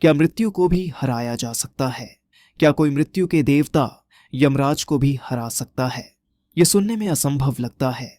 क्या मृत्यु को भी हराया जा सकता है? क्या कोई मृत्यु के देवता यमराज को भी हरा सकता है? यह सुनने में असंभव लगता है,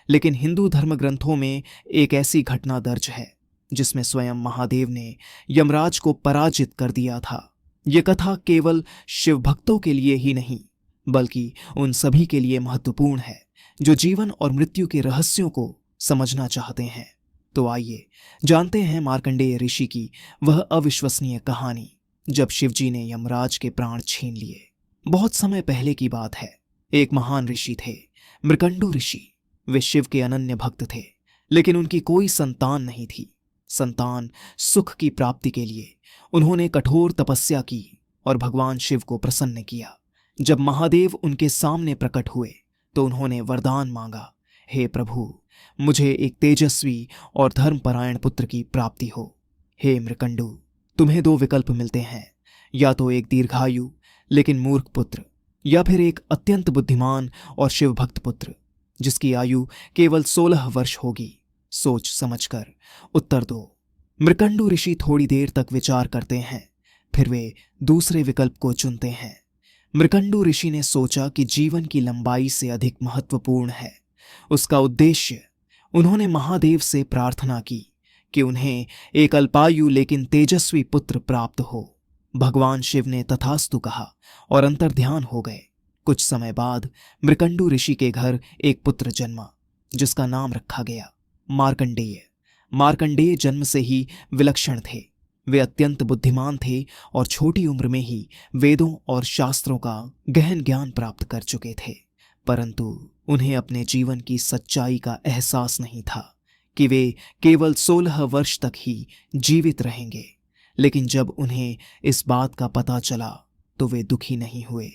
लेकिन हिंदू धर्म ग्रंथों में एक ऐसी घटना दर्ज है जिसमें स्वयं महादेव ने यमराज को पराजित कर दिया था। यह कथा केवल शिव भक्तों के लिए ही नहीं, बल्कि उन सभी के लिए महत्वपूर्ण है जो जीवन और मृत्यु के रहस्यों को समझना चाहते हैं। तो आइए जानते हैं मार्कंडेय ऋषि की वह अविश्वसनीय कहानी जब शिवजी ने यमराज के प्राण छीन लिए। बहुत समय पहले की बात है। एक महान ऋषि थे, मृकंडू ऋषि। वे शिव के अनन्य भक्त थे, लेकिन उनकी कोई संतान नहीं थी। संतान सुख की प्राप्ति के लिए उन्होंने कठोर तपस्या की और भगवान शिव को प्रसन्न किया। जब महादेव उनके सामने प्रकट हुए तो उन्होंने वरदान मांगा, हे प्रभु, मुझे एक तेजस्वी और धर्मपरायण पुत्र की प्राप्ति हो। हे मृकंडू, तुम्हें दो विकल्प मिलते हैं, या तो एक दीर्घायु लेकिन मूर्ख पुत्र, या फिर एक अत्यंत बुद्धिमान और शिवभक्त पुत्र जिसकी आयु केवल 16 वर्ष होगी। सोच समझकर उत्तर दो। मृकंडू ऋषि थोड़ी देर तक विचार करते हैं, फिर वे दूसरे विकल्प को चुनते हैं। मृकंडू ऋषि ने सोचा कि जीवन की लंबाई से अधिक महत्वपूर्ण है उसका उद्देश्य। उन्होंने महादेव से प्रार्थना की कि उन्हें एक अल्पायु लेकिन तेजस्वी पुत्र प्राप्त हो। भगवान शिव ने तथास्तु कहा और अंतर्ध्यान हो गए। कुछ समय बाद मृकंडू ऋषि के घर एक पुत्र जन्मा जिसका नाम रखा गया मार्कंडेय। मार्कंडेय जन्म से ही विलक्षण थे। वे अत्यंत बुद्धिमान थे और छोटी उम्र में ही वेदों और शास्त्रों का गहन ज्ञान प्राप्त कर चुके थे, परंतु उन्हें अपने जीवन की सच्चाई का एहसास नहीं था कि वे केवल 16 वर्ष तक ही जीवित रहेंगे। लेकिन जब उन्हें इस बात का पता चला तो वे दुखी नहीं हुए,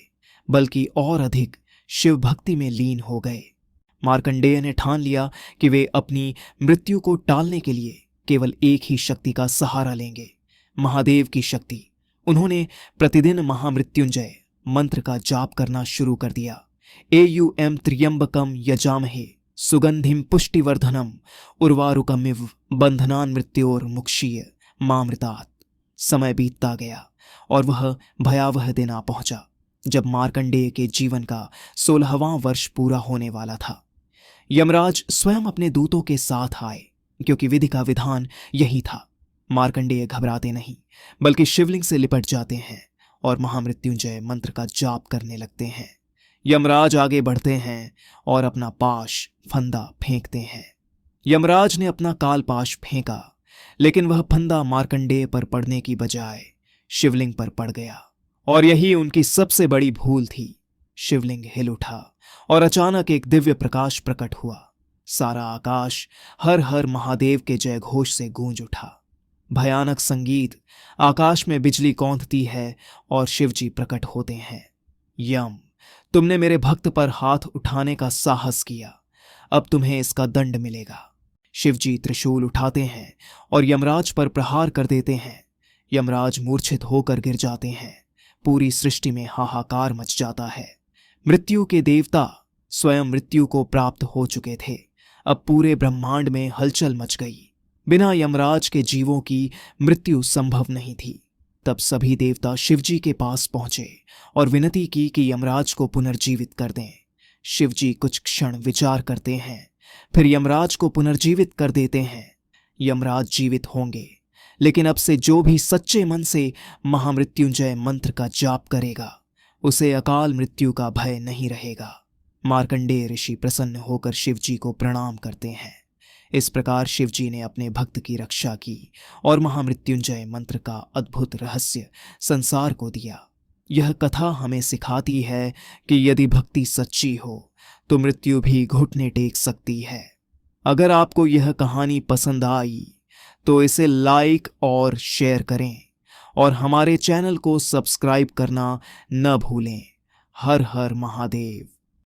बल्कि और अधिक शिव भक्ति में लीन हो गए। मार्कंडेय ने ठान लिया कि वे अपनी मृत्यु को टालने के लिए केवल एक ही शक्ति का सहारा लेंगे, महादेव की शक्ति। उन्होंने प्रतिदिन महामृत्युंजय मंत्र का जाप करना शुरू कर दिया। एयुएम त्र्यंबकम यजामहे सुगंधिम पुष्टिवर्धनम उर्वारुकमिव बंधनान मृत्योर मुक्षीय मामृतात्। समय बीतता गया और वह भयावह दिन आ पहुंचा जब मार्कंडेय के जीवन का 16वां वर्ष पूरा होने वाला था। यमराज स्वयं अपने दूतों के साथ आए, क्योंकि विधि का विधान यही था। मार्कंडेय घबराते नहीं, बल्कि शिवलिंग से लिपट जाते हैं और महामृत्युंजय मंत्र का जाप करने लगते हैं। यमराज आगे बढ़ते हैं और अपना पाश फंदा फेंकते हैं। यमराज ने अपना कालपाश फेंका, लेकिन वह फंदा मार्कंडेय पर पड़ने की बजाय शिवलिंग पर पड़ गया, और यही उनकी सबसे बड़ी भूल थी। शिवलिंग हिल उठा और अचानक एक दिव्य प्रकाश प्रकट हुआ। सारा आकाश हर हर महादेव के जय घोष से गूंज उठा। भयानक संगीत, आकाश में बिजली कौंधती है और शिवजी प्रकट होते हैं। यम, तुमने मेरे भक्त पर हाथ उठाने का साहस किया, अब तुम्हें इसका दंड मिलेगा। शिवजी त्रिशूल उठाते हैं और यमराज पर प्रहार कर देते हैं। यमराज मूर्छित होकर गिर जाते हैं। पूरी सृष्टि में हाहाकार मच जाता है। मृत्यु के देवता स्वयं मृत्यु को प्राप्त हो चुके थे। अब पूरे ब्रह्मांड में हलचल मच गई। बिना यमराज के जीवों की मृत्यु संभव नहीं थी। तब सभी देवता शिवजी के पास पहुंचे और विनती की कि यमराज को पुनर्जीवित कर दें। शिवजी कुछ क्षण विचार करते हैं, फिर यमराज को पुनर्जीवित कर देते हैं। यमराज जीवित होंगे, लेकिन अब से जो भी सच्चे मन से महामृत्युंजय मंत्र का जाप करेगा उसे अकाल मृत्यु का भय नहीं रहेगा। मार्कंडेय ऋषि प्रसन्न होकर शिवजी को प्रणाम करते हैं। इस प्रकार शिवजी ने अपने भक्त की रक्षा की और महामृत्युंजय मंत्र का अद्भुत रहस्य संसार को दिया। यह कथा हमें सिखाती है कि यदि भक्ति सच्ची हो तो मृत्यु भी घुटने टेक सकती है। अगर आपको यह कहानी पसंद आई तो इसे लाइक और शेयर करें और हमारे चैनल को सब्सक्राइब करना न भूलें। हर हर महादेव।